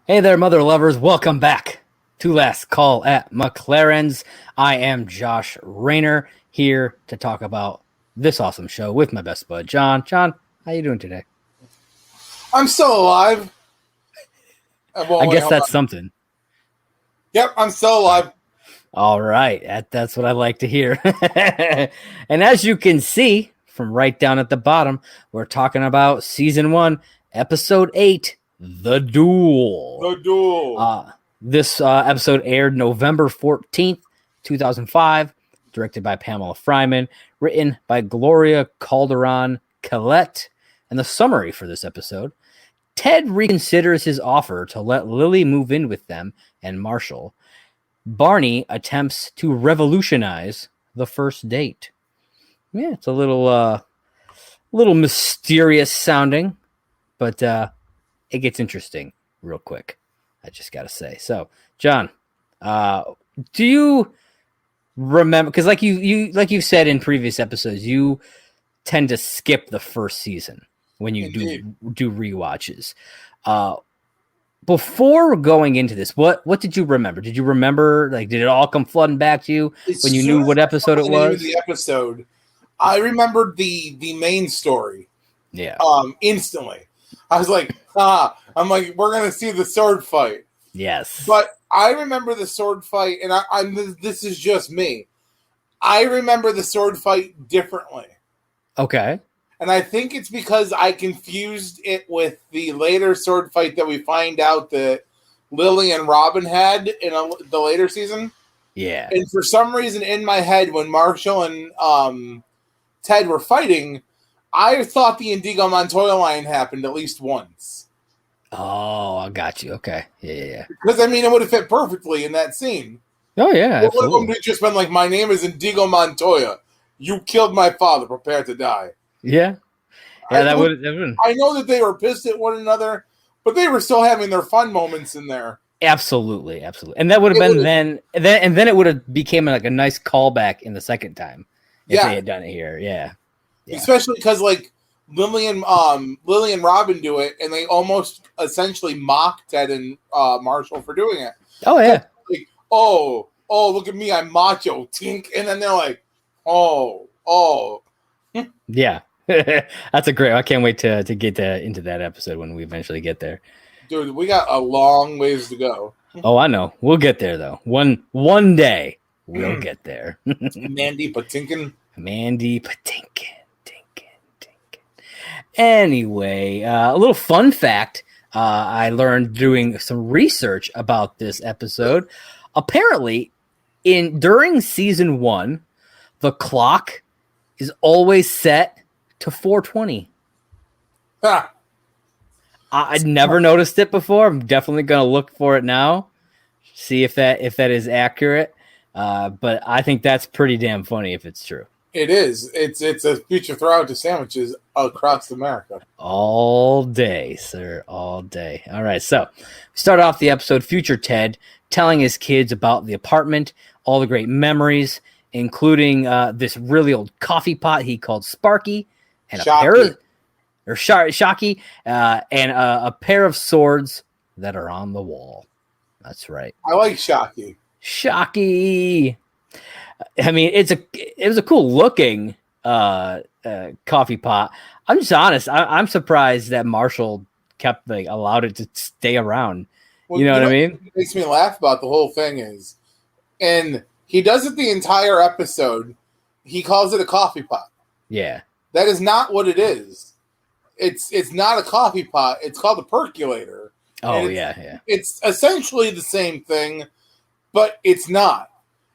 Hey there, mother lovers. Welcome back to Last Call at McLaren'S. I am Josh Rayner, here to talk about this awesome show with my best bud, John. John, how you doing today? I'm still alive. I guess that's something. Yep, I'm still alive. All right, that's what I like to hear. And as you can see from right down at the bottom, we're talking about Season 1, Episode 8, The Duel. The Duel. This episode aired November 14th, 2005, directed by Pamela Fryman, written by Gloria Calderon Collette. And the summary for this episode: Ted reconsiders his offer to let Lily move in with them and Marshall. Barney attempts to revolutionize the first date. Yeah, it's a little mysterious sounding, but it gets interesting real quick, I just got to say. So, John, do you remember, because like you said in previous episodes, you tend to skip the first season when you do rewatches. Before going into this, what did you remember? Did you remember, like, did it all come flooding back to you when you knew what episode it was? The episode, I remembered the main story. Yeah. Instantly. I was like, I'm like, we're gonna see the sword fight. Yes. But I remember the sword fight, and I'm this is just me. I remember the sword fight differently. Okay. And I think it's because I confused it with the later sword fight that we find out that Lily and Robin had in the later season. Yeah. And for some reason in my head, when Marshall and Ted were fighting, I thought the Indigo Montoya line happened at least once. Oh, I got you. Okay. Yeah. Because, I mean, it would have fit perfectly in that scene. Oh, yeah, absolutely. One of them had just been like, my name is Indigo Montoya. You killed my father. Prepare to die. Yeah. Yeah, that would have been. I know that they were pissed at one another, but they were still having their fun moments in there. Absolutely. And that would have been then it would have became like a nice callback in the second time if they had done it here. Yeah. Especially because like Lily and Robin do it, and they almost essentially mock Ted and Marshall for doing it. Oh yeah. Like, oh, look at me, I'm macho, tink, and then they're like, oh. Yeah. That's a great. I can't wait to get into that episode when we eventually get there. Dude, we got a long ways to go. Oh, I know. We'll get there though. One day we'll get there. Mandy Patinkin. Anyway, a little fun fact I learned doing some research about this episode. Apparently, during season 1, the clock is always set to 4:20. I'd never noticed it before. I'm definitely going to look for it now, see if that is accurate. But I think that's pretty damn funny if it's true. It is. It's a future throw out to sandwiches across America. All day, sir. All day. All right. So we start off the episode, future Ted telling his kids about the apartment, all the great memories, including this really old coffee pot he called Sparky, and Shocky, and a pair of swords that are on the wall. That's right. I like Shocky. I mean, it was a cool looking coffee pot. I'm just honest. I'm surprised that Marshall allowed it to stay around. Well, you know what I mean? What makes me laugh about the whole thing is, and he does it the entire episode. He calls it a coffee pot. Yeah. That is not what it is. It's not a coffee pot. It's called a percolator. Oh, yeah. It's essentially the same thing, but it's not.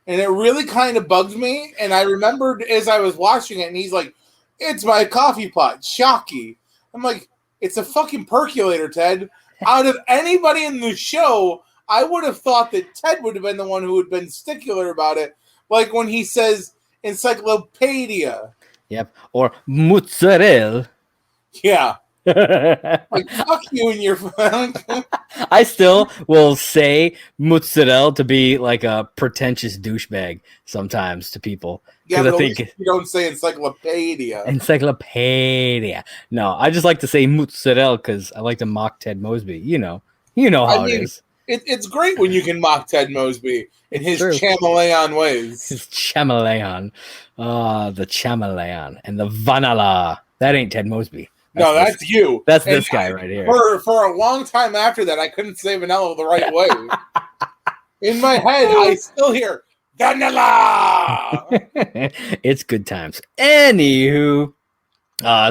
And it really kind of bugged me. And I remembered as I was watching it, and he's like, it's my coffee pot, Shocky. I'm like, it's a fucking percolator, Ted. Out of anybody in the show, I would have thought that Ted would have been the one who would have been stickler about it. Like when he says encyclopedia. Yep. Or mozzarella. Yeah. Like, fuck you and your I still will say mozzarella to be like a pretentious douchebag sometimes to people. Yeah, but I think you don't say encyclopedia. Encyclopedia. No, I just like to say mozzarella because I like to mock Ted Mosby, you know. You know how it is. It's great when you can mock Ted Mosby in his chameleon ways. His chameleon. The chameleon and the vanilla. That ain't Ted Mosby. That's you. That's this guy right here. For a long time after that, I couldn't say vanilla the right way. In my head, I still hear vanilla. It's good times. Anywho,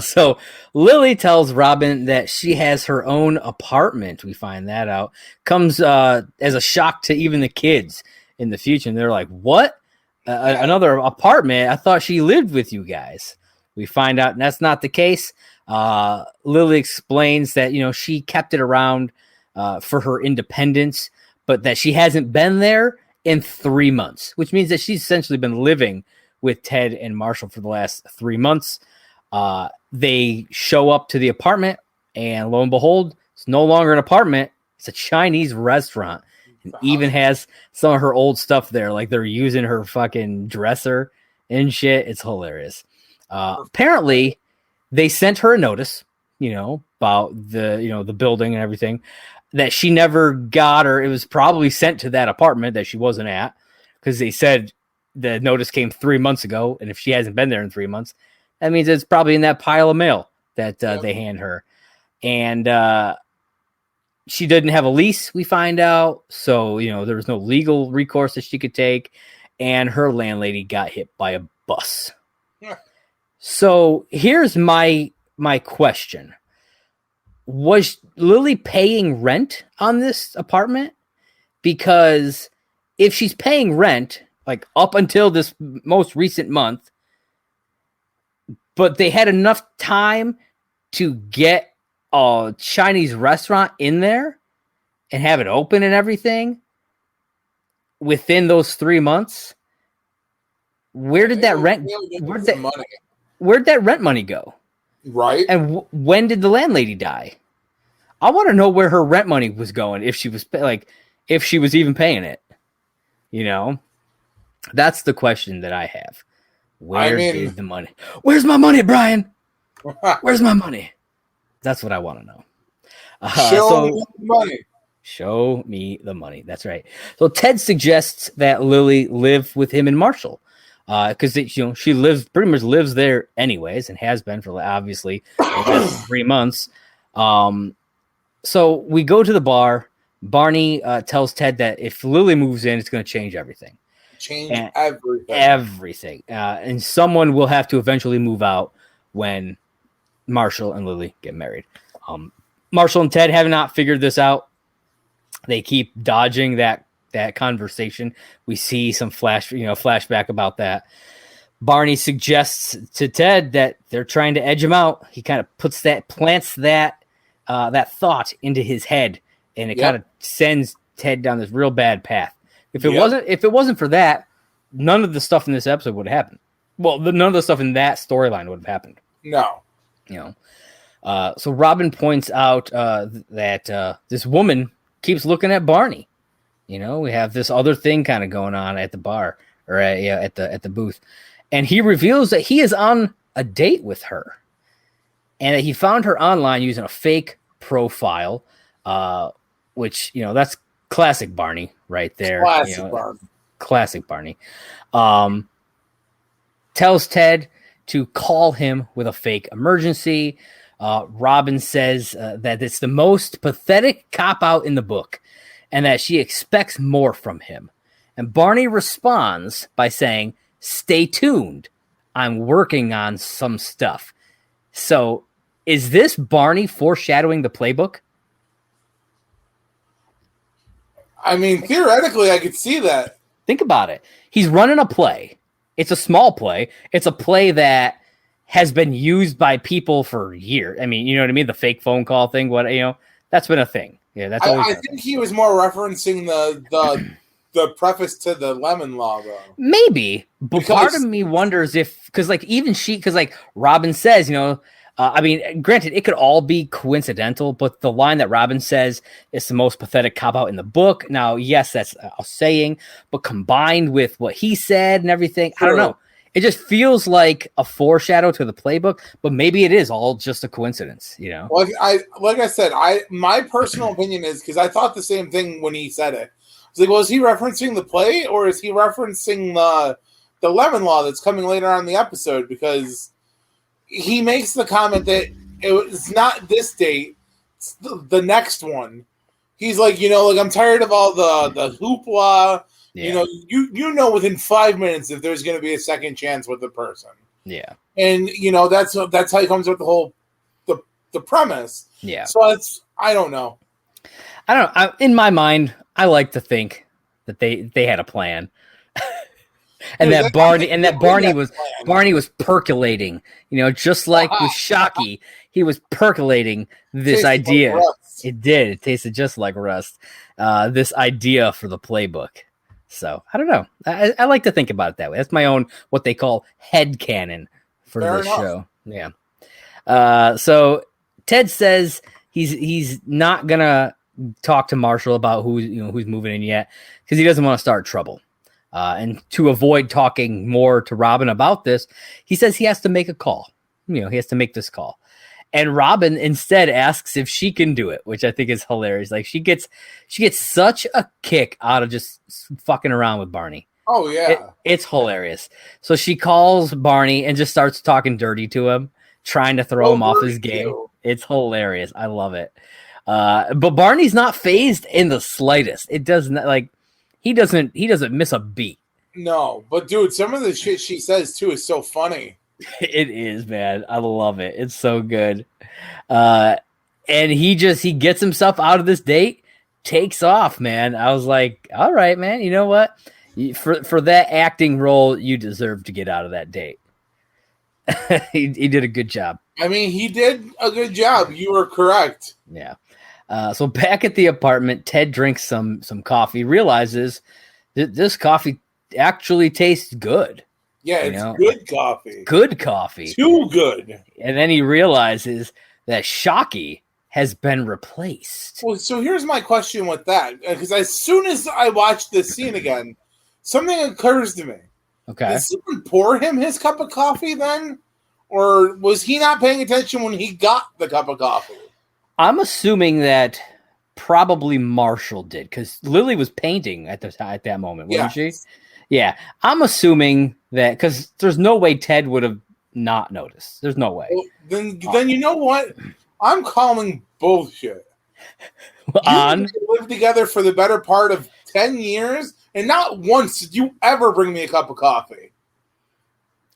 so Lily tells Robin that she has her own apartment. We find that out. Comes as a shock to even the kids in the future. And they're like, what? Another apartment? I thought she lived with you guys. We find out that's not the case. Lily explains that, she kept it around for her independence, but that she hasn't been there in 3 months, which means that she's essentially been living with Ted and Marshall for the last 3 months. They show up to the apartment, and lo and behold, it's no longer an apartment. It's a Chinese restaurant. And even has some of her old stuff there, like they're using her fucking dresser and shit. It's hilarious. Apparently, they sent her a notice, about the building and everything that she never got, or it was probably sent to that apartment that she wasn't at, because they said the notice came 3 months ago, and if she hasn't been there in 3 months, that means it's probably in that pile of mail that they hand her. And she didn't have a lease, we find out, so there was no legal recourse that she could take, and her landlady got hit by a bus. Yeah. So here's my question. Was Lily paying rent on this apartment? Because if she's paying rent, like up until this most recent month, but they had enough time to get a Chinese restaurant in there and have it open and everything within those 3 months, where'd that rent money go? Right. And when did the landlady die? I want to know where her rent money was going, if she was if she was even paying it. That's the question that I have. Where did the money? Where's my money, Brian? Where's my money? That's what I want to know. Show me the money. Show me the money. That's right. So Ted suggests that Lily live with him and Marshall. Because she pretty much lives there anyways, and has been for obviously the last 3 months. So we go to the bar. Barney tells Ted that if Lily moves in, it's going to change everything. Everything. And someone will have to eventually move out when Marshall and Lily get married. Marshall and Ted have not figured this out. They keep dodging that conversation. We see some flashback about that. Barney suggests to Ted that they're trying to edge him out. He kind of plants that thought into his head, and it kind of sends Ted down this real bad path. If it wasn't for that, none of the stuff in this episode would have happened. Well, none of the stuff in that storyline would have happened. No. So Robin points out that this woman keeps looking at Barney. We have this other thing kind of going on at the bar, or at the booth, and he reveals that he is on a date with her, and that he found her online using a fake profile, which that's classic Barney right there. Classic Barney. Tells Ted to call him with a fake emergency. Robin says that it's the most pathetic cop-out in the book, and that she expects more from him. And Barney responds by saying, "Stay tuned. I'm working on some stuff." So is this Barney foreshadowing the playbook? I mean, theoretically, I could see that. Think about it. He's running a play. It's a small play. It's a play that has been used by people for years. I mean, you know what I mean? The fake phone call thing, that's been a thing. Yeah, that's always. I think he was more referencing the preface to the Lemon Law, though. Maybe, but part of me wonders because Robin says, granted, it could all be coincidental, but the line that Robin says is the most pathetic cop-out in the book. Now, yes, that's a saying, but combined with what he said and everything, I don't know. It just feels like a foreshadow to the playbook, but maybe it is all just a coincidence, you know? Like I said, my personal opinion is, because I thought the same thing when he said it. I was like, well, is he referencing the play, or is he referencing the lemon law that's coming later on in the episode? Because he makes the comment that it's not this date, it's the next one. He's like, like, I'm tired of all the hoopla. Yeah. You know within 5 minutes if there's going to be a second chance with the person. Yeah. And that's how he comes with the whole the premise. Yeah. So I don't know. In my mind, I like to think that they had a plan. And Dude, Barney was percolating, just like with Shockey, he was percolating this idea. Like it did. It tasted just like rust. This idea for the playbook. So I don't know. I like to think about it that way. That's my own, what they call headcanon for this show. Yeah. So Ted says he's not gonna talk to Marshall about who's moving in yet, because he doesn't want to start trouble. And to avoid talking more to Robin about this, he says he has to make a call. He has to make this call. And Robin instead asks if she can do it, which I think is hilarious. Like, she gets such a kick out of just fucking around with Barney. Oh yeah. It's hilarious. So she calls Barney and just starts talking dirty to him, trying to throw him off his game. Too. It's hilarious. I love it. But Barney's not phased in the slightest. It doesn't, like, he doesn't miss a beat. No, but dude, some of the shit she says too is so funny. It is, man. I love it. It's so good. And he gets himself out of this date, takes off, man. I was like, all right, man, you know what? For that acting role, you deserve to get out of that date. he did a good job. I mean, he did a good job. You were correct. Yeah. So back at the apartment, Ted drinks some coffee, realizes that this coffee actually tastes good. Yeah, it's good coffee. Good coffee. Too good. And then he realizes that Shockey has been replaced. Well, so here's my question with that. Because as soon as I watched this scene again, something occurs to me. Okay. Did someone pour him his cup of coffee then? Or was he not paying attention when he got the cup of coffee? I'm assuming that probably Marshall did, because Lily was painting at that moment, wasn't she? Yeah. I'm assuming that, because there's no way Ted would have not noticed. There's no way. Well, then you know what? I'm calling bullshit. You lived together for the better part of 10 years, and not once did you ever bring me a cup of coffee.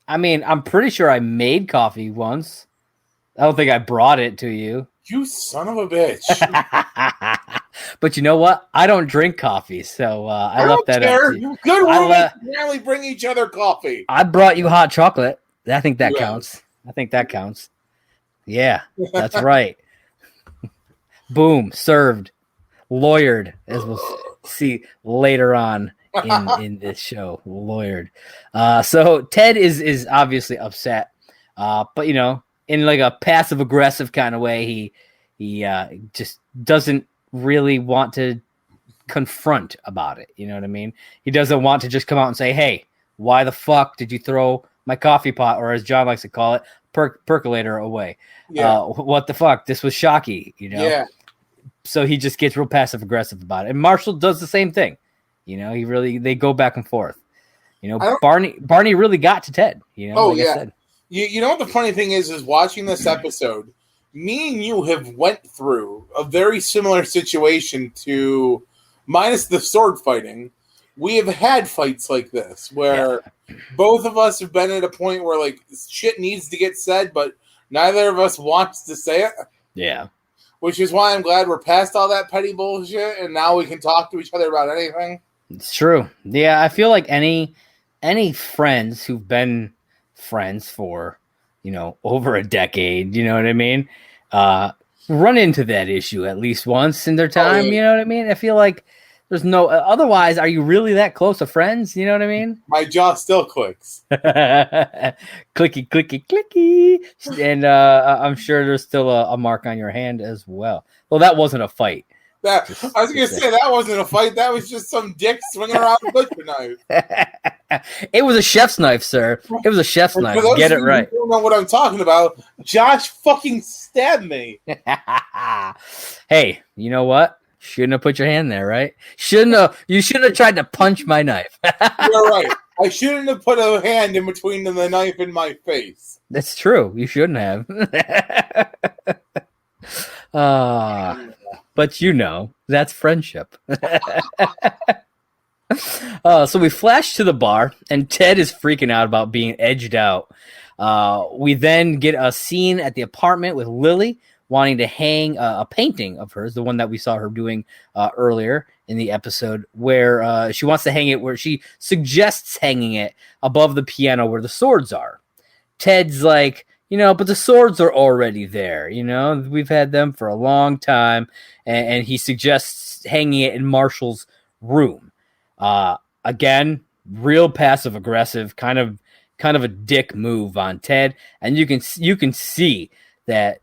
I mean, I'm pretty sure I made coffee once. I don't think I brought it to you. You son of a bitch. But you know what? I don't drink coffee, so I left that care. up to you. Good roommates rarely bring each other coffee. I brought you hot chocolate. I think that counts. I think that counts. Yeah, that's right. Boom, served, lawyered, as we'll see later on in this show. Lawyered. So Ted is obviously upset, but in like a passive aggressive kind of way, he just doesn't really want to confront about it. You know what I mean? He doesn't want to just come out and say, "Hey, why the fuck did you throw my coffee pot," or as John likes to call it, percolator away? Yeah. What the fuck? This was Shockey, Yeah. So he just gets real passive aggressive about it, and Marshall does the same thing. They go back and forth. Barney really got to Ted. I said. You know what the funny thing is watching this episode, me and you have went through a very similar situation to, minus the sword fighting. We have had fights like this where both of us have been at a point where like shit needs to get said, but neither of us wants to say it. Yeah. Which is why I'm glad we're past all that petty bullshit and now we can talk to each other about anything. It's true. Yeah, I feel like any friends who've been friends for, over a decade, you know what I mean? Run into that issue at least once in their time, you know what I mean? I feel like there's no, otherwise, are you really that close of friends? You know what I mean? My jaw still clicks. Clicky, clicky, clicky. And I'm sure there's still a mark on your hand as well. Well, that wasn't a fight. I was going to say that wasn't a fight. That was just some dick swinging around a butcher knife. It was a chef's knife, sir. It was a chef's knife. Get it right. You don't know what I'm talking about. Josh fucking stabbed me. Hey, you know what? Shouldn't have put your hand there, right? You shouldn't have tried to punch my knife. You're right. I shouldn't have put a hand in between the knife and my face. That's true. You shouldn't have. But that's friendship. So we flash to the bar, and Ted is freaking out about being edged out. We then get a scene at the apartment with Lily wanting to hang a painting of hers, the one that we saw her doing earlier in the episode, where she wants to hang it, where she suggests hanging it above the piano where the swords are. Ted's like, but the swords are already there. We've had them for a long time. And he suggests hanging it in Marshall's room. Again, real passive aggressive, kind of a dick move on Ted. And you can see that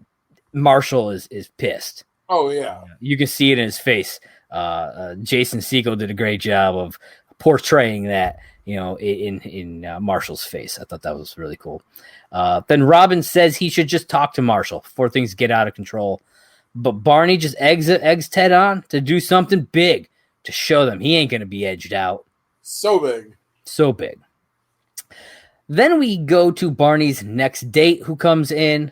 Marshall is pissed. Oh yeah. You can see it in his face. Jason Segel did a great job of portraying that, in Marshall's face. I thought that was really cool. Then Robin says he should just talk to Marshall before things get out of control. But Barney just eggs Ted on to do something big to show them he ain't going to be edged out. So big. Then we go to Barney's next date, who comes in.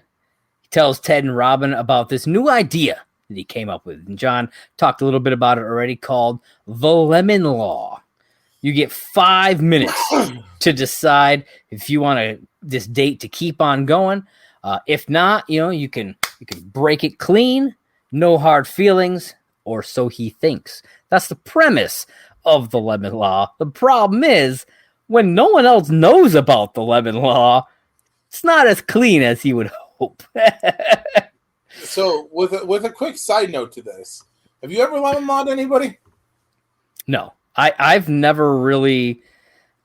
He tells Ted and Robin about this new idea that he came up with. And John talked a little bit about it already, called the Lemon Law. You get 5 minutes to decide if you want this date to keep on going. If not, you can break it clean, no hard feelings, or so he thinks. That's the premise of the Lemon Law. The problem is, when no one else knows about the Lemon Law, it's not as clean as he would hope. So, with a quick side note to this, have you ever lemon lawed anybody? No. I've never really,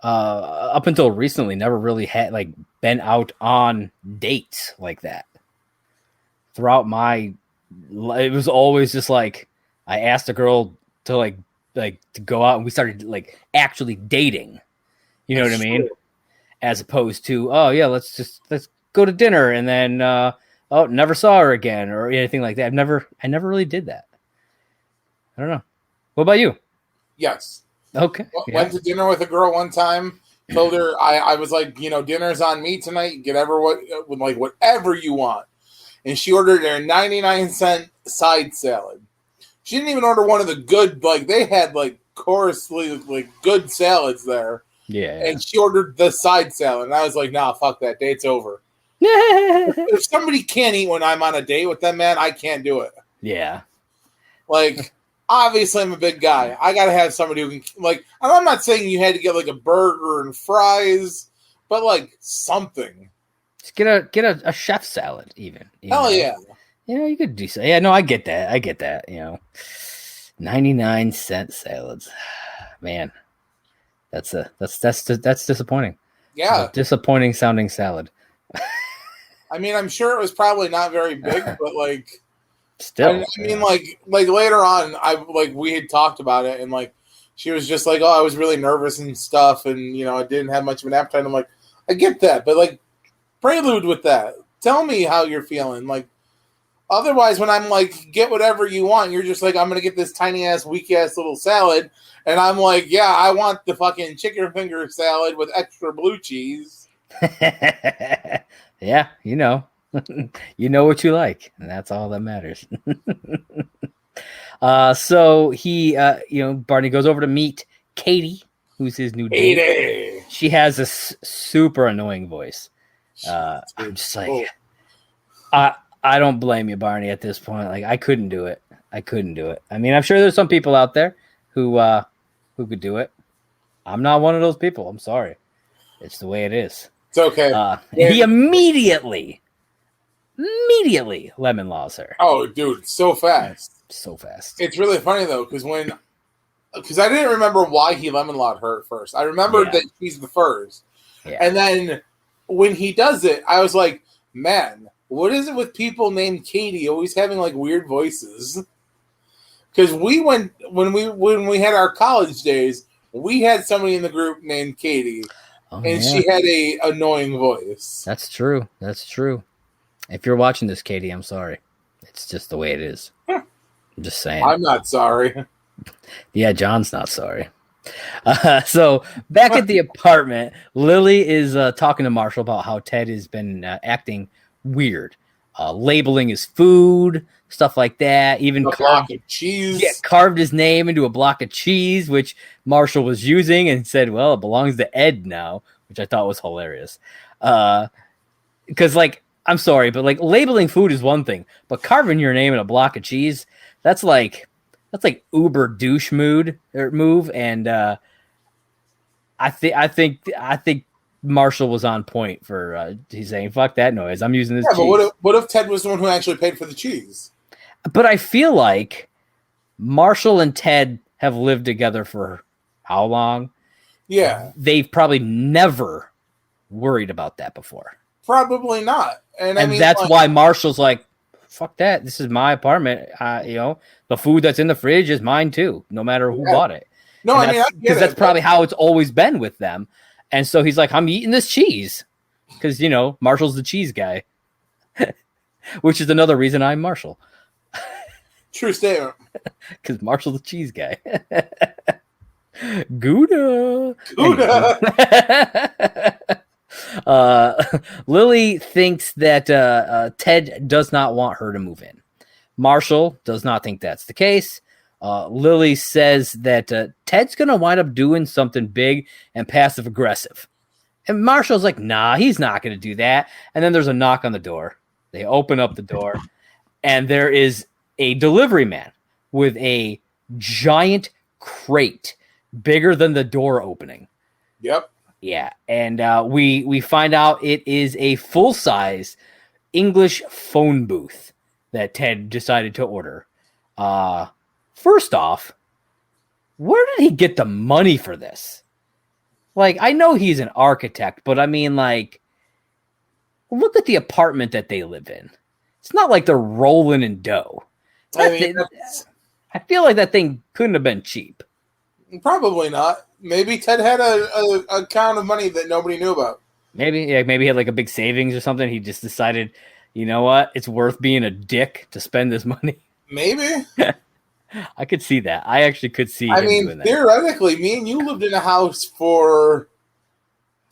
up until recently, never really had been out on dates like that. Throughout it was always just I asked a girl to to go out, and we started actually dating. You know what I mean? As opposed to, oh yeah, let's go to dinner, and then never saw her again or anything like that. I never really did that. I don't know. What about you? Yes. Okay. Went to dinner with a girl one time. Told her I was like, dinner's on me tonight. Get whatever you want. And she ordered a 99-cent side salad. She didn't even order one of the good. They had coarsely good salads there. Yeah. And she ordered the side salad, and I was like, nah, fuck that. Date's over. If somebody can't eat when I'm on a date with them, man, I can't do it. Yeah. Obviously, I'm a big guy. I got to have somebody who can, I'm not saying you had to get, a burger and fries, but, something. Just get a chef salad, even. Hell yeah. You could do so. Yeah, no, I get that. 99-cent salads. Man, that's disappointing. Yeah. Disappointing sounding salad. I mean, I'm sure it was probably not very big, but, still, I mean, later on, we had talked about it, and she was just like, "Oh, I was really nervous and stuff, and I didn't have much of an appetite." I'm like, I get that, but prelude with that. Tell me how you're feeling. Otherwise, when I'm get whatever you want, you're just I'm gonna get this tiny ass, weak ass little salad, and I'm yeah, I want the fucking chicken finger salad with extra blue cheese. Yeah, you know what you like, and that's all that matters. So he, Barney goes over to meet Katie, who's his new date. She has a super annoying voice. I'm just I don't blame you, Barney, at this point. I couldn't do it. I mean, I'm sure there's some people out there who could do it. I'm not one of those people. I'm sorry. It's the way it is. It's okay. He immediately lemon laws her. Oh, dude, so fast. So fast. It's really funny, though, because I didn't remember why he lemon lawed her at first. I remembered that she's the first. Yeah. And then when he does it, I was like, man, what is it with people named Katie always having weird voices? Because we went when we had our college days, we had somebody in the group named Katie, and she had a annoying voice. That's true. That's true. If you're watching this, Katie, I'm sorry. It's just the way it is. I'm just saying. I'm not sorry. Yeah, John's not sorry. So back at the apartment, Lily is talking to Marshall about how Ted has been acting weird, labeling his food, stuff like that. Even a block of cheese. Yeah, carved his name into a block of cheese, which Marshall was using, and said, "Well, it belongs to Ed now," which I thought was hilarious. Because, like, I'm sorry, but like labeling food is one thing, but carving your name in a block of cheese, that's like uber douche move. And I think Marshall was on point for he's saying, "Fuck that noise. I'm using this cheese." But what if Ted was the one who actually paid for the cheese? But I feel like Marshall and Ted have lived together for how long? Yeah. They've probably never worried about that before. Probably not. And I mean, that's why Marshall's like, fuck that. This is my apartment. The food that's in the fridge is mine too, no matter who bought it. No, I mean, because that's probably how it's always been with them. And so he's like, I'm eating this cheese because, Marshall's the cheese guy, which is another reason I'm Marshall. True statement. Because Marshall's the cheese guy. Gouda. Lily thinks that Ted does not want her to move in. Marshall does not think that's the case. Lily says that Ted's going to wind up doing something big and passive aggressive. And Marshall's like, nah, he's not going to do that. And then there's a knock on the door. They open up the door, and there is a delivery man with a giant crate bigger than the door opening. Yep. Yeah, and we find out it is a full-size English phone booth that Ted decided to order. First off, where did he get the money for this? Like, I know he's an architect, but I mean, like, look at the apartment that they live in. It's not like they're rolling in dough. I feel like that thing couldn't have been cheap. Probably not. Maybe Ted had a account of money that nobody knew about. Maybe he had like a big savings or something. He just decided, you know what? It's worth being a dick to spend this money. Maybe. I could see that. I actually could see him doing that. Theoretically, me and you lived in a house for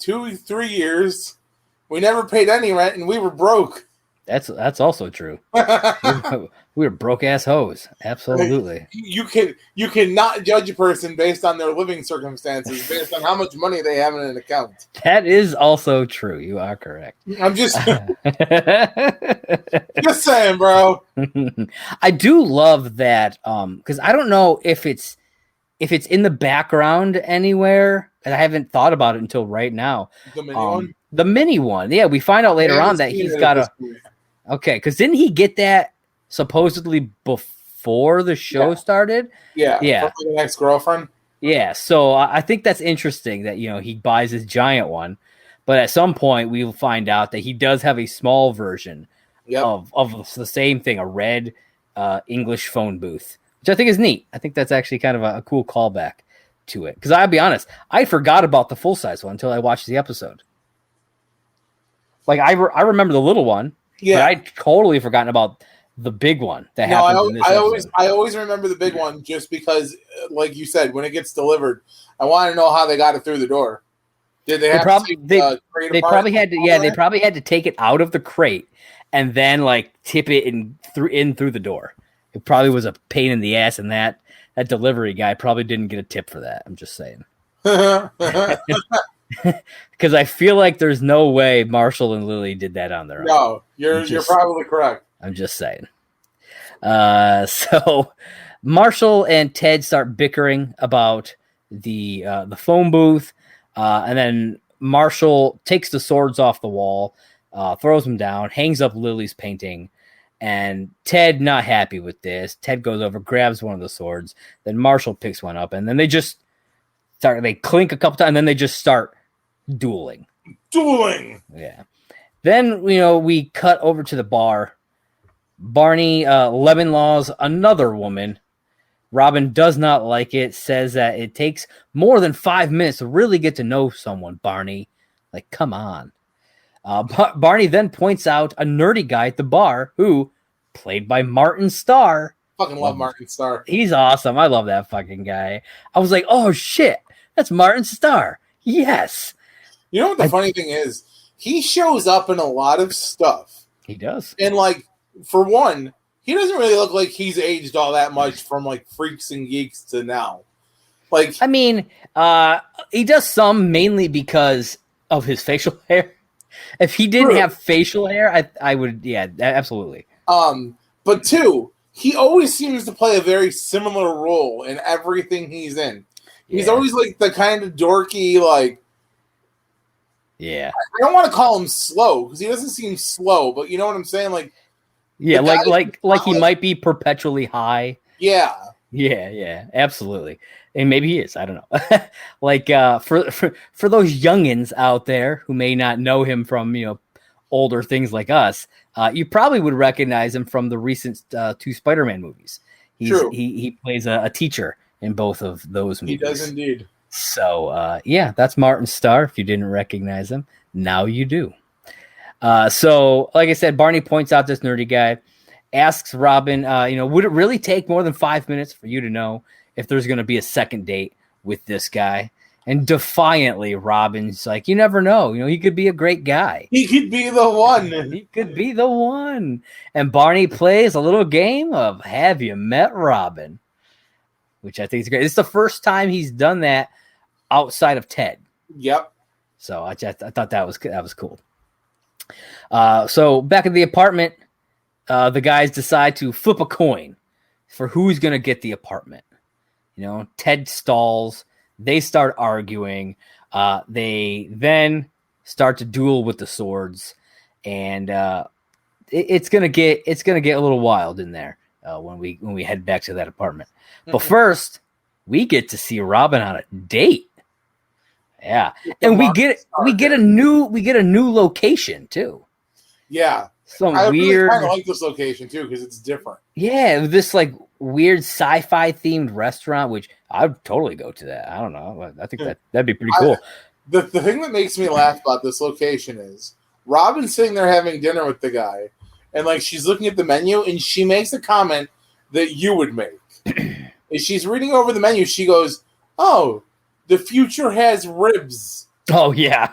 2-3 years. We never paid any rent, and we were broke. That's also true. We were broke ass hoes. Absolutely. You cannot judge a person based on their living circumstances, based on how much money they have in an account. That is also true. You are correct. I'm just just saying, bro. I do love that because I don't know if it's in the background anywhere, and I haven't thought about it until right now. The mini one. The mini one. Yeah, we find out later on that he's got a. Okay, because didn't he get that supposedly before the show started? Yeah. Yeah. From the ex-girlfriend. Yeah. So I think that's interesting that, he buys his giant one, but at some point we'll find out that he does have a small version of the same thing, a red English phone booth, which I think is neat. I think that's actually kind of a cool callback to it. Because I'll be honest, I forgot about the full-size one until I watched the episode. Like, I remember the little one. Yeah, but I'd totally forgotten about the big one that happens in this episode. I always remember the big one just because, like you said, when it gets delivered, I want to know how they got it through the door. Did they have they probably had to? Yeah, they probably had to take it out of the crate and then like tip it in through the door. It probably was a pain in the ass, and that delivery guy probably didn't get a tip for that. I'm just saying. Because I feel like there's no way Marshall and Lily did that on their own. No, you're probably correct. I'm just saying. So Marshall and Ted start bickering about the phone booth, and then Marshall takes the swords off the wall, throws them down, hangs up Lily's painting, and Ted not happy with this. Ted goes over, grabs one of the swords, then Marshall picks one up, and then they clink a couple times, and then they just start dueling. Yeah. Then, we cut over to the bar. Barney lemon laws another woman Robin does not like it, says that it takes more than 5 minutes to really get to know someone, Barney. Like, come on. Barney then points out a nerdy guy at the bar who, played by Martin Starr. Fucking love Martin Starr. He's awesome. I love that fucking guy. I was like, oh, shit. That's Martin Starr. Yes. You know what the funny thing is? He shows up in a lot of stuff. He does. And, like, for one, he doesn't really look like he's aged all that much from, like, Freaks and Geeks to now. Like, I mean, he does some mainly because of his facial hair. If he didn't have facial hair, I would, yeah, absolutely. But two, he always seems to play a very similar role in everything he's in. He's always, like, the kind of dorky, like, yeah. I don't want to call him slow because he doesn't seem slow, but you know what I'm saying? Like, yeah, like he might be perpetually high. Yeah. Yeah, absolutely. And maybe he is. I don't know. Like for those youngins out there who may not know him from, older things like us, you probably would recognize him from the recent 2 Spider-Man movies. True. He plays a teacher in both of those movies. He does indeed. So, yeah, that's Martin Starr. If you didn't recognize him, now you do. So, like I said, Barney points out this nerdy guy, asks Robin, would it really take more than 5 minutes for you to know if there's going to be a second date with this guy? And defiantly, Robin's like, you never know. He could be a great guy. He could be the one. He could be the one. And Barney plays a little game of Have You Met Robin? Which I think is great. It's the first time he's done that outside of Ted. Yep. So I thought that was cool. So back at the apartment, the guys decide to flip a coin for who's going to get the apartment. Ted stalls. They start arguing. They then start to duel with the swords, and it's gonna get a little wild in there when we head back to that apartment. But first, we get to see Robin on a date. Yeah, and we get a new location too. Yeah, I weird. I really kind of like this location too because it's different. Yeah, this like weird sci-fi themed restaurant, which I'd totally go to that. I don't know. I think that'd be pretty cool. The thing that makes me laugh about this location is Robin's sitting there having dinner with the guy, and like she's looking at the menu, and she makes a comment that you would make. As she's reading over the menu, she goes, "Oh, the future has ribs." Oh yeah,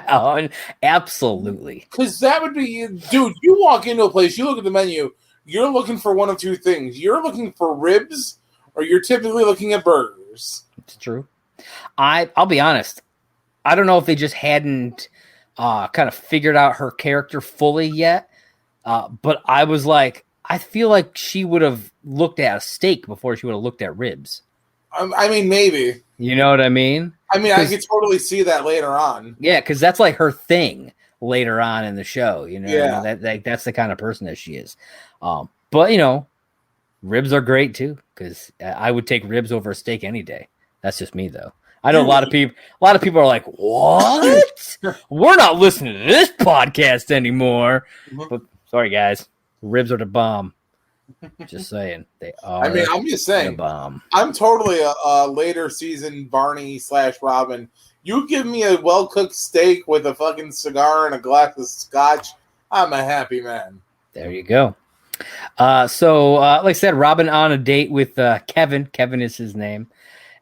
oh, absolutely. Because that would be, dude. You walk into a place, you look at the menu, you're looking for one of two things: you're looking for ribs, or you're typically looking at burgers. It's true. I'll be honest. I don't know if they just hadn't kind of figured out her character fully yet, but I was like, I feel like she would have looked at a steak before she would have looked at ribs. I mean, maybe. You know what I mean? I mean, I could totally see that later on. Yeah, because that's like her thing later on in the show. Yeah. I mean? That's the kind of person that she is. But ribs are great too, because I would take ribs over a steak any day. That's just me, though. I know a lot of people are like, "What? We're not listening to this podcast anymore." Mm-hmm. But sorry, guys, ribs are the bomb. Just saying, they are. I mean, I'm just saying, the bomb. I'm totally a later season Barney / Robin. You give me a well cooked steak with a fucking cigar and a glass of scotch, I'm a happy man. There you go. So, like I said, Robin on a date with Kevin. Kevin is his name.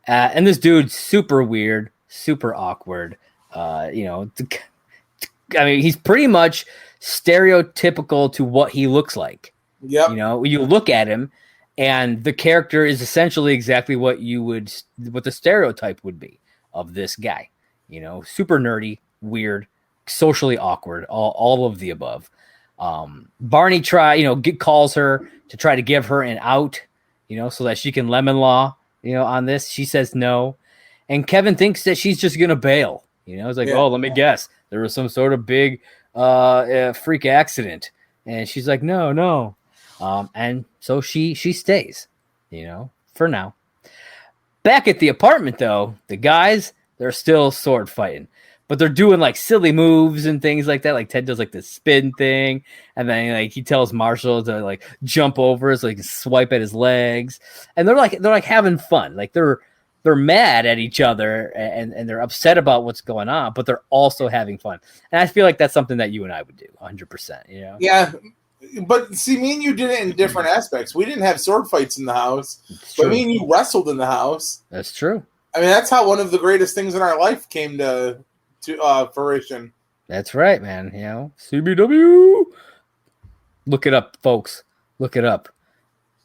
And this dude's super weird, super awkward. I mean, he's pretty much stereotypical to what he looks like. Yep. You look at him, and the character is essentially exactly what the stereotype would be of this guy. Super nerdy, weird, socially awkward, all of the above. Barney calls her to try to give her an out, so that she can lemon law. On this, she says no, and Kevin thinks that she's just gonna bail. It's like, oh, let me guess, there was some sort of big freak accident, and she's like, no, and so she stays, for now. Back at the apartment, though, the guys, they're still sword fighting, but they're doing like silly moves and things like that. Like Ted does like this spin thing, and then like he tells Marshall to like jump over so he can swipe at his legs, and they're like having fun. Like they're mad at each other and they're upset about what's going on, but they're also having fun. And I feel like that's something that you and I would do 100%, you know? Yeah. But see, me and you did it in different aspects. We didn't have sword fights in the house, but me and you wrestled in the house. That's true. I mean, that's how one of the greatest things in our life came to fruition. That's right, man. You know, CBW. Look it up, folks. Look it up.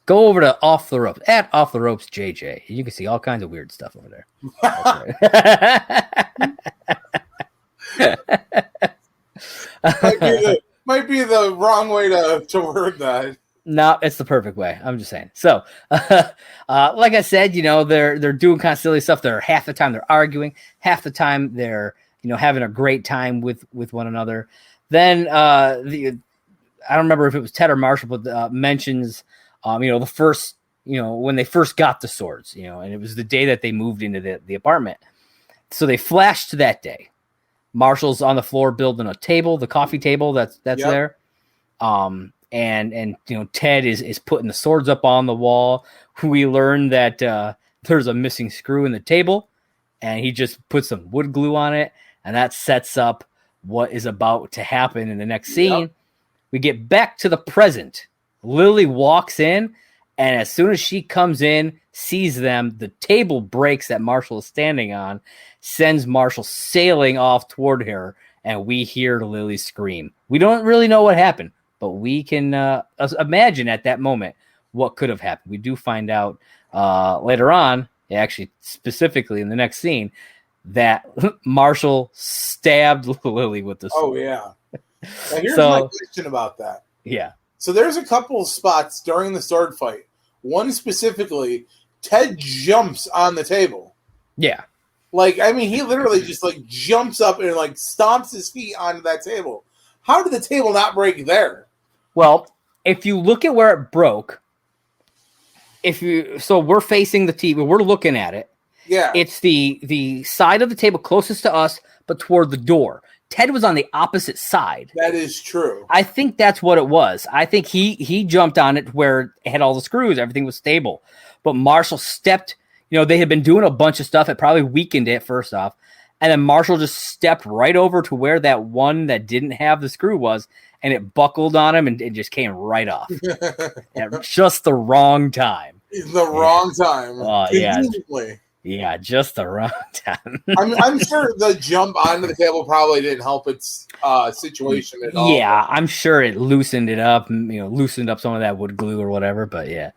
Go over to Off the Ropes, at Off the Ropes JJ. You can see all kinds of weird stuff over there. Might be the wrong way to word that. No, it's the perfect way. I'm just saying. So, like I said, you know, they're doing kind of silly stuff. They're half the time they're arguing, half the time they're, you know, having a great time with one another. Then I don't remember if it was Ted or Marshall, but mentions, you know, the first, you know, when they first got the swords, you know, and it was the day that they moved into the apartment. So they flashed to that day. Marshall's on the floor building a table, the coffee table that's there. And you know, Ted is putting the swords up on the wall. We learn that there's a missing screw in the table, and he just puts some wood glue on it, and that sets up what is about to happen in the next scene. Yep. We get back to the present. Lily walks in, and as soon as she comes in, sees them, the table breaks that Marshall is standing on, sends Marshall sailing off toward her, and we hear Lily scream. We don't really know what happened, but we can imagine at that moment what could have happened. We do find out later on, actually specifically in the next scene, that Marshall stabbed Lily with the sword. Oh, yeah. Now, here's my question about that. Yeah. So there's a couple of spots during the sword fight. One specifically, Ted jumps on the table. Yeah. Like, I mean, he literally just, like, jumps up and, like, stomps his feet onto that table. How did the table not break there? Well, if you look at where it broke, so we're facing the TV, we're looking at it. Yeah. It's the side of the table closest to us, but toward the door. Ted was on the opposite side. That is true. I think that's what it was. I think he jumped on it where it had all the screws. Everything was stable. But Marshall stepped, you know, they had been doing a bunch of stuff. It probably weakened it first off. And then Marshall just stepped right over to where that one that didn't have the screw was, and it buckled on him and it just came right off. At just the wrong time. Wrong time. Yeah. Yeah, just the wrong time. I'm sure the jump onto the table probably didn't help its situation at all. Yeah, I'm sure it loosened it up, you know, loosened up some of that wood glue or whatever. But yeah.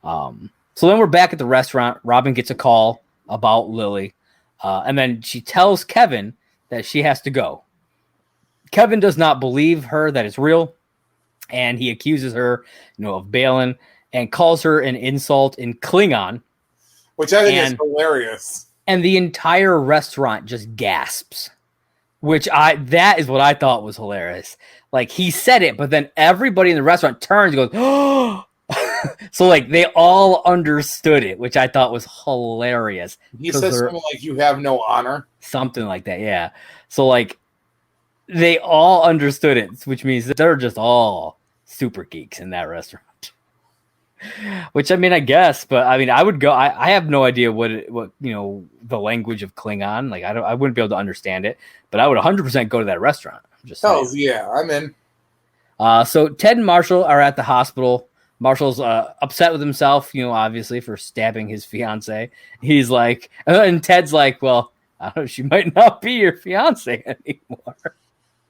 So then we're back at the restaurant. Robin gets a call about Lily. And then she tells Kevin that she has to go. Kevin does not believe her that it's real. And he accuses her, you know, of bailing and calls her an insult in Klingon. Which I think is hilarious. And the entire restaurant just gasps. That is what I thought was hilarious. Like, he said it, but then everybody in the restaurant turns and goes, oh! So, like, they all understood it, which I thought was hilarious. He says something like, you have no honor. Something like that, yeah. So, like, they all understood it, which means that they're just all super geeks in that restaurant. Which, I mean, I guess, but I mean, I would go. I have no idea what you know, the language of Klingon. Like, I wouldn't be able to understand it, but I would 100% go to that restaurant. Just yeah, I'm in. So Ted and Marshall are at the hospital. Marshall's upset with himself, you know, obviously for stabbing his fiance. He's like, and Ted's like, well, I don't know, she might not be your fiance anymore.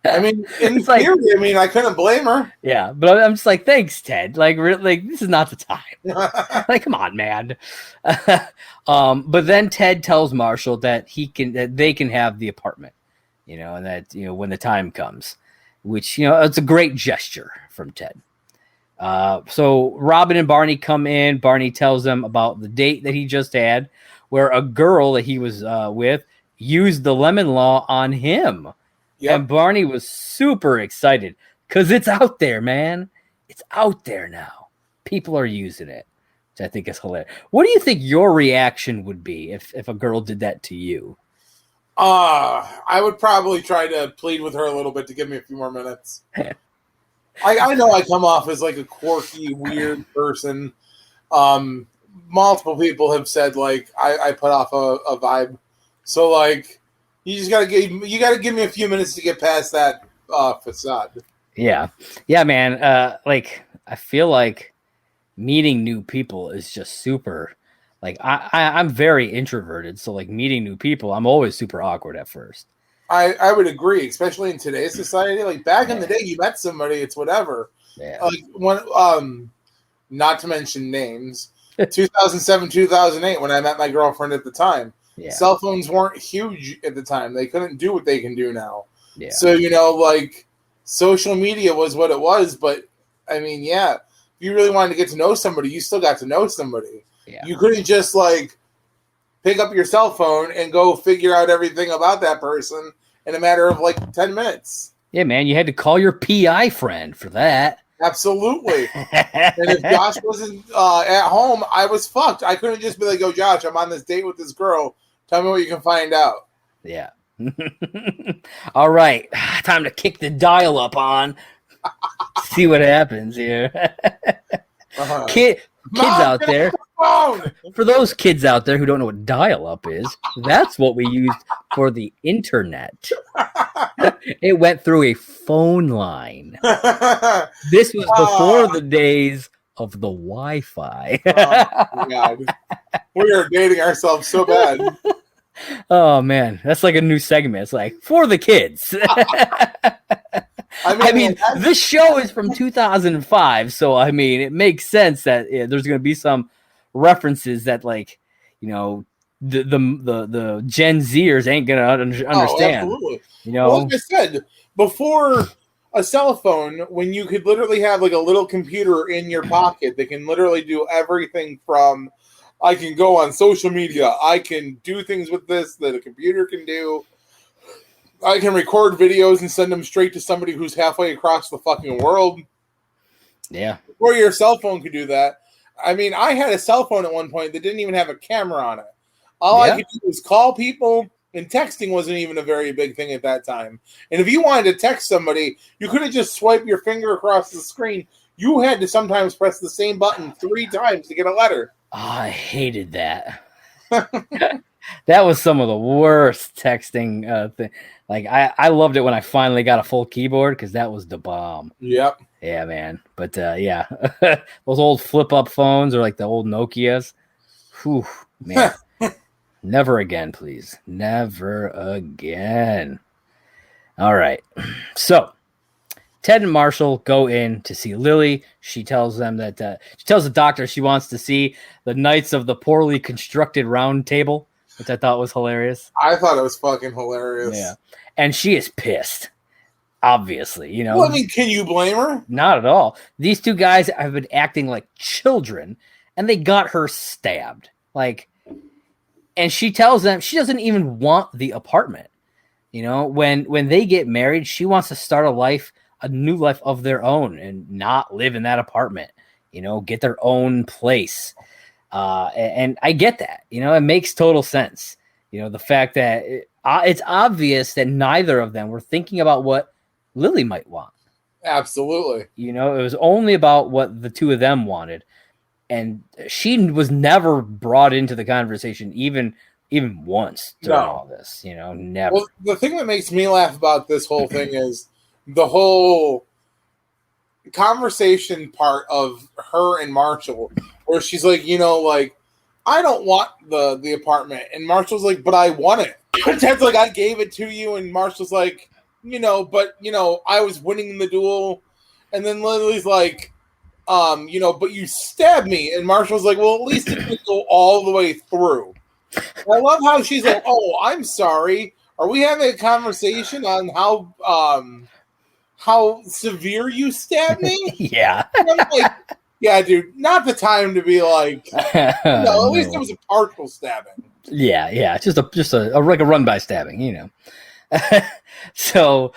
I mean, in theory, like, I mean, I couldn't blame her. Yeah, but I'm just like, thanks, Ted. Like, really, this is not the time. Like, come on, man. But then Ted tells Marshall that they can have the apartment, you know, and that, you know, when the time comes, which, you know, it's a great gesture from Ted. So Robin and Barney come in. Barney tells them about the date that he just had, where a girl that he was with used the lemon law on him. Yep. And Barney was super excited because it's out there, man. It's out there now. People are using it, which I think is hilarious. What do you think your reaction would be if a girl did that to you? I would probably try to plead with her a little bit to give me a few more minutes. I know I come off as like a quirky, weird person. Multiple people have said like I put off a vibe. So like you just gotta give me a few minutes to get past that facade. Yeah, man. Like I feel like meeting new people is just super. Like I'm very introverted, so like meeting new people, I'm always super awkward at first. I would agree, especially in today's society. Like back in the day, you met somebody, it's whatever. Yeah. Like when not to mention names, 2007, 2008, when I met my girlfriend at the time. Yeah. Cell phones weren't huge at the time. They couldn't do what they can do now. Yeah. So, like social media was what it was. But I mean, yeah, if you really wanted to get to know somebody, you still got to know somebody. Yeah. You couldn't just like pick up your cell phone and go figure out everything about that person in a matter of like 10 minutes. Yeah, man, you had to call your PI friend for that. Absolutely. And if Josh wasn't at home, I was fucked. I couldn't just be like, "Oh, Josh, I'm on this date with this girl. Tell me what you can find out." Yeah. All right. Time to kick the dial up on. See what happens here. Kids out there. For those kids out there who don't know what dial up is, that's what we used for the internet. It went through a phone line. This was before the days of the Wi-Fi. Oh, God. We are dating ourselves so bad. Oh, man. That's like a new segment. It's like, for the kids. I mean, this show is from 2005, so, I mean, it makes sense that there's going to be some references that, like, the Gen Zers ain't going to understand. Oh, absolutely. Well, like I said, before a cell phone, when you could literally have, like, a little computer in your pocket that can literally do everything from, I can go on social media, I can do things with this that a computer can do, I can record videos and send them straight to somebody who's halfway across the fucking world. Yeah. Before your cell phone could do that. I mean, I had a cell phone at one point that didn't even have a camera on it. All I could do was call people, and texting wasn't even a very big thing at that time. And if you wanted to text somebody, you couldn't just swipe your finger across the screen. You had to sometimes press the same button 3 times to get a letter. Oh, I hated that. That was some of the worst texting thing. Like, I loved it when I finally got a full keyboard because that was the bomb. Yep. Yeah, man. But, yeah. Those old flip-up phones or, like, the old Nokias. Whew, man. Never again, please. Never again. All right. So, Ted and Marshall go in to see Lily. She tells them that she tells the doctor she wants to see the Knights of the Poorly Constructed Round Table, which I thought was hilarious. I thought it was fucking hilarious. Yeah. And she is pissed. Obviously, Well, I mean, can you blame her? Not at all. These two guys have been acting like children, and they got her stabbed. Like, and she tells them she doesn't even want the apartment. When they get married, she wants to start a new life of their own and not live in that apartment, get their own place. And I get that, it makes total sense. The fact that it's obvious that neither of them were thinking about what Lily might want. Absolutely. It was only about what the two of them wanted. And she was never brought into the conversation, even once during all this, never. Well, the thing that makes me laugh about this whole thing is the whole conversation part of her and Marshall, where she's like, I don't want the apartment. And Marshall's like, but I want it. And Ted's like, I gave it to you. And Marshall's like, but, I was winning the duel. And then Lily's like, but you stabbed me. And Marshall's like, well, at least it didn't go all the way through. And I love how she's like, oh, I'm sorry. Are we having a conversation on how severe you stabbed me? Yeah. And I'm like, yeah, dude, not the time to be like, at least it was a partial stabbing. Yeah, just a like a run-by stabbing, So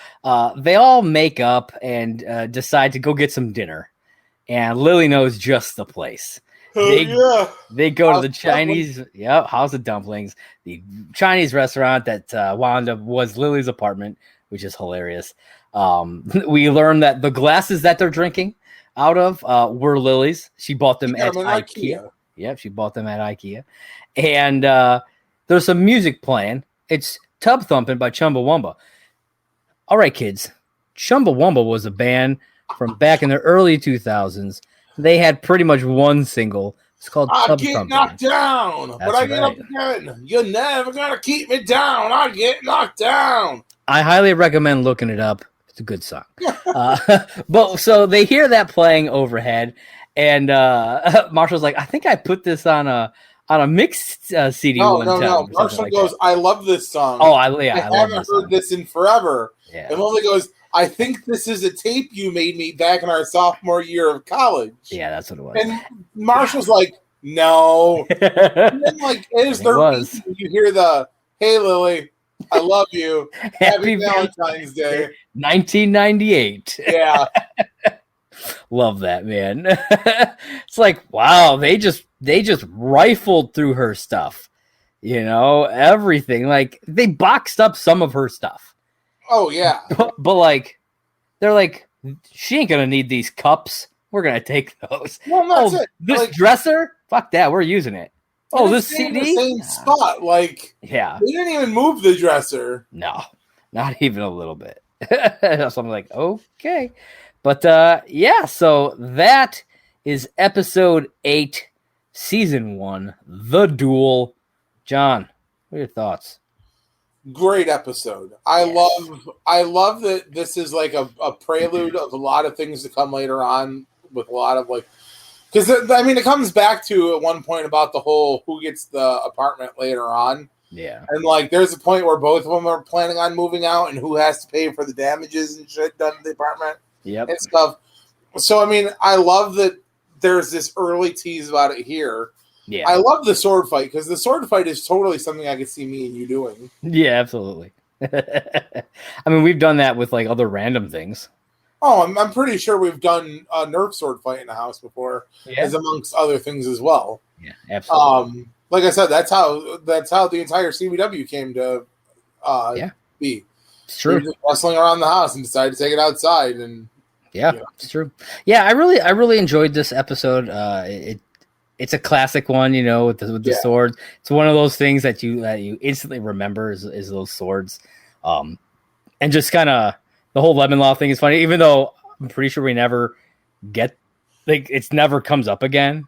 they all make up and decide to go get some dinner. And Lily knows just the place. They go to the Chinese, House of Dumplings, the Chinese restaurant that wound up was Lily's apartment, which is hilarious. We learn that the glasses that they're drinking out of were Lily's. She bought them at IKEA. Yep, she bought them at IKEA. And there's some music playing. It's Tub Thumping by Chumbawamba. All right, kids. Chumbawamba was a band from back in the early 2000s. They had pretty much one single. It's called Tub Thumping. I get knocked down, but I get up again. You're never going to keep me down. I get knocked down. I highly recommend looking it up. It's a good song. But so they hear that playing overhead, and Marshall's like, I think I put this on a mixed CD one time. No. Marshall goes, that. I love this song. Oh, I haven't heard this in forever. Yeah. And Lily goes, I think this is a tape you made me back in our sophomore year of college. Yeah, that's what it was. And Marshall's like, no. And then, like, as you hear the, hey, Lily, I love you. Happy Valentine's Day. 1998. Yeah. Love that, man. It's like, wow, they just rifled through her stuff. You know, everything. Like, they boxed up some of her stuff. Oh, yeah. But like, they're like, she ain't gonna need these cups. We're gonna take those. Well, that's it. This dresser? Fuck that. We're using it. Oh, this CD? The same spot. Like, yeah. They didn't even move the dresser. No, not even a little bit. So I'm like, okay. But yeah, so that is episode 8, season 1, The Duel. John, what are your thoughts? Great episode. I love that this is like a prelude of a lot of things to come later on with a lot of like, because I mean, it comes back to at one point about the whole who gets the apartment later on. Yeah. And like, there's a point where both of them are planning on moving out and who has to pay for the damages and shit done to the apartment. Yep. And stuff. So, I mean, I love that there's this early tease about it here. Yeah. I love the sword fight because the sword fight is totally something I could see me and you doing. Yeah, absolutely. I mean, we've done that with like other random things. Oh, I'm pretty sure we've done a Nerf sword fight in the house before, as amongst other things as well. Yeah, absolutely. Like I said, that's how the entire CBW came to be. It's true. Just wrestling around the house and decided to take it outside, and it's true. Yeah, I really enjoyed this episode. It's a classic one, you know, with the swords. It's one of those things that you instantly remember is those swords, and just kind of the whole lemon law thing is funny. Even though I'm pretty sure we never get it's never comes up again.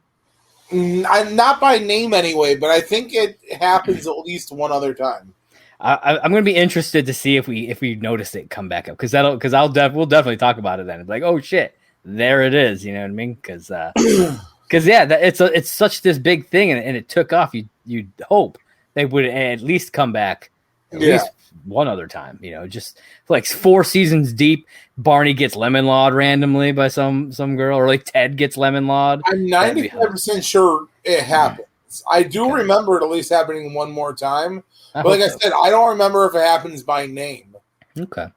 Not by name anyway, but I think it happens at least one other time. I'm going to be interested to see if we notice it come back up because we'll definitely talk about it then. It's like, oh shit, there it is. You know what I mean? Because it's such this big thing and it took off. You'd hope they would at least come back at least one other time. You know, just like 4 seasons deep, Barney gets lemon lawed randomly by some girl, or like Ted gets lemon lawed. I'm 95% sure it happens. I do remember it at least happening one more time. But like I said, I don't remember if it happens by name. Okay.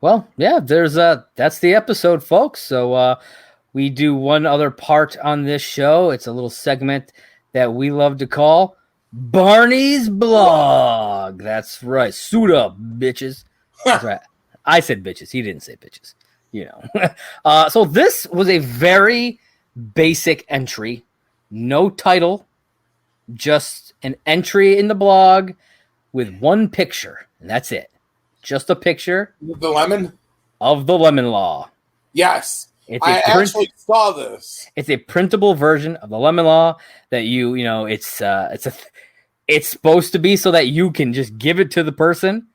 Well, yeah, that's the episode, folks. So we do one other part on this show. It's a little segment that we love to call Barney's Blog. That's right. Suit up, bitches. That's right. I said bitches. He didn't say bitches. You know. So this was a very basic entry. No title. Just an entry in the blog with one picture, and that's it. Just a picture. The lemon? Of the lemon law. Yes. I actually saw this. It's a printable version of the lemon law that it's supposed to be so that you can just give it to the person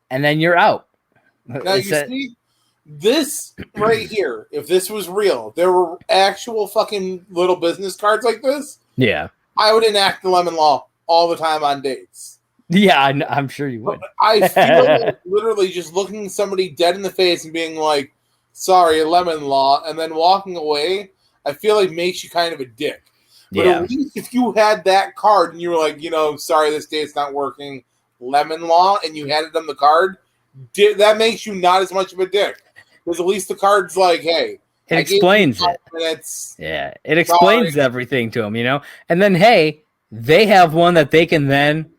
and then you're out. Now see, this right here, if this was real, there were actual fucking little business cards like this. Yeah. I would enact the lemon law all the time on dates. Yeah, I'm sure you would. I feel like literally just looking somebody dead in the face and being like, sorry, lemon law, and then walking away, I feel like makes you kind of a dick. But at least if you had that card and you were like, sorry, this date's not working, lemon law, and you handed them the card, that makes you not as much of a dick. Because at least the card's like, hey, It explains it. Minutes. Yeah, it explains everything to them, And then, hey, they have one that they can then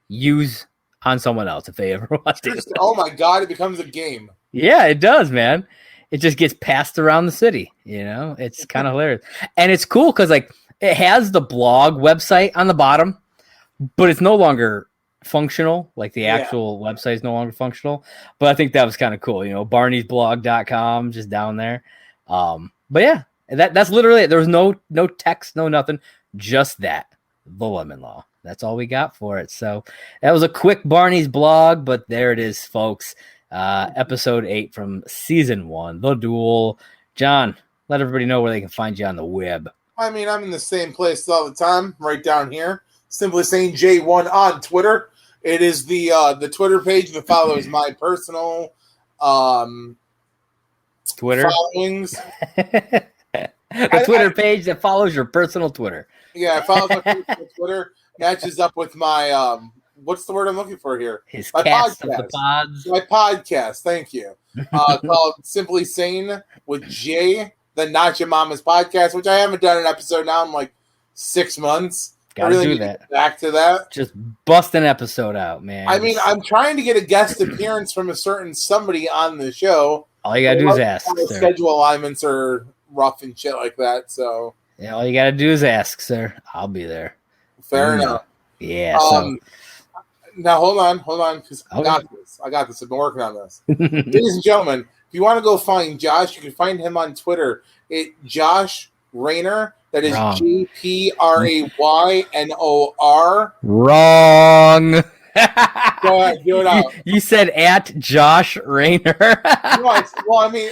use on someone else if they ever want to. Oh my God, it becomes a game. Yeah, it does, man. It just gets passed around the city, It's kind of hilarious. And it's cool because, like, it has the blog website on the bottom, but it's no longer functional. Like, the actual website is no longer functional. But I think that was kind of cool, barneysblog.com just down there. But yeah, that's literally it. There was no text, no nothing, just that, the lemon law. That's all we got for it. So that was a quick Barney's blog, but there it is, folks. Episode 8 from season 1, The Duel. John, let everybody know where they can find you on the web. I mean, I'm in the same place all the time, right down here. Simply saying J1 on Twitter. It is the Twitter page that follows my personal Twitter followings. The Twitter page that follows your personal Twitter. Yeah, it follows my personal Twitter. Matches up with my what's the word I'm looking for here? My cast podcast. Of the pods. My podcast. Thank you. Called Simply Sane with Jay, the Not Your Mama's podcast, which I haven't done an episode now in like 6 months. Gotta do that. Back to that. Just bust an episode out, man. I mean, I'm trying to get a guest appearance from a certain somebody on the show. All you gotta do is ask. Schedule alignments are rough and shit like that. So yeah, all you gotta do is ask, sir. I'll be there. Fair enough. Yeah. Now hold on, because I got this. I've been working on this. Ladies and gentlemen, if you want to go find Josh, you can find him on Twitter at Josh Raynor. That is JPRAYNOR. Wrong. Go ahead, do it out. You said at Josh Raynor. Well, I mean,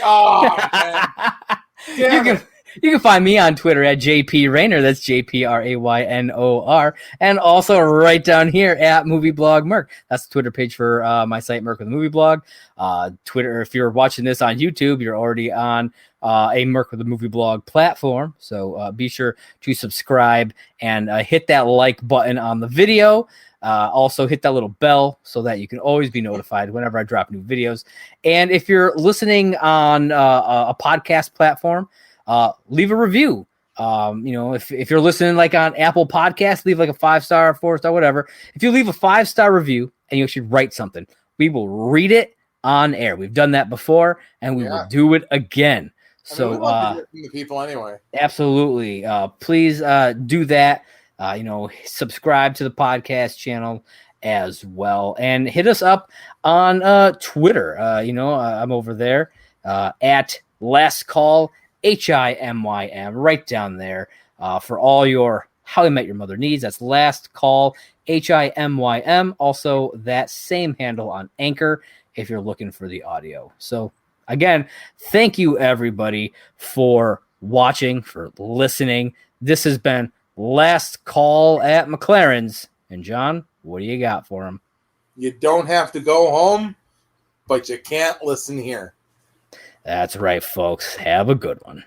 man. You can find me on Twitter at JP Raynor. That's JPRAYNOR. And also right down here at Movie Blog Merc. That's the Twitter page for my site, Merc with a Movie Blog. Twitter, if you're watching this on YouTube, you're already on a Merc with a Movie Blog platform. So be sure to subscribe and hit that like button on the video. Also hit that little bell so that you can always be notified whenever I drop new videos. And if you're listening on a podcast platform, leave a review. If you're listening like on Apple Podcasts, leave like a 5-star, 4-star, whatever. If you leave a 5-star review and you actually write something, we will read it on air. We've done that before and we will do it again. So we love to hear from the people anyway. Absolutely. Please do that. Subscribe to the podcast channel as well and hit us up on Twitter. I'm over there at Last Call HIMYM, right down there for all your How I Met Your Mother needs. That's Last Call HIMYM. Also, that same handle on Anchor if you're looking for the audio. So, again, thank you everybody for watching, for listening. This has been Last Call at McLaren's. And John, what do you got for him? You don't have to go home, but you can't listen here. That's right, folks. Have a good one.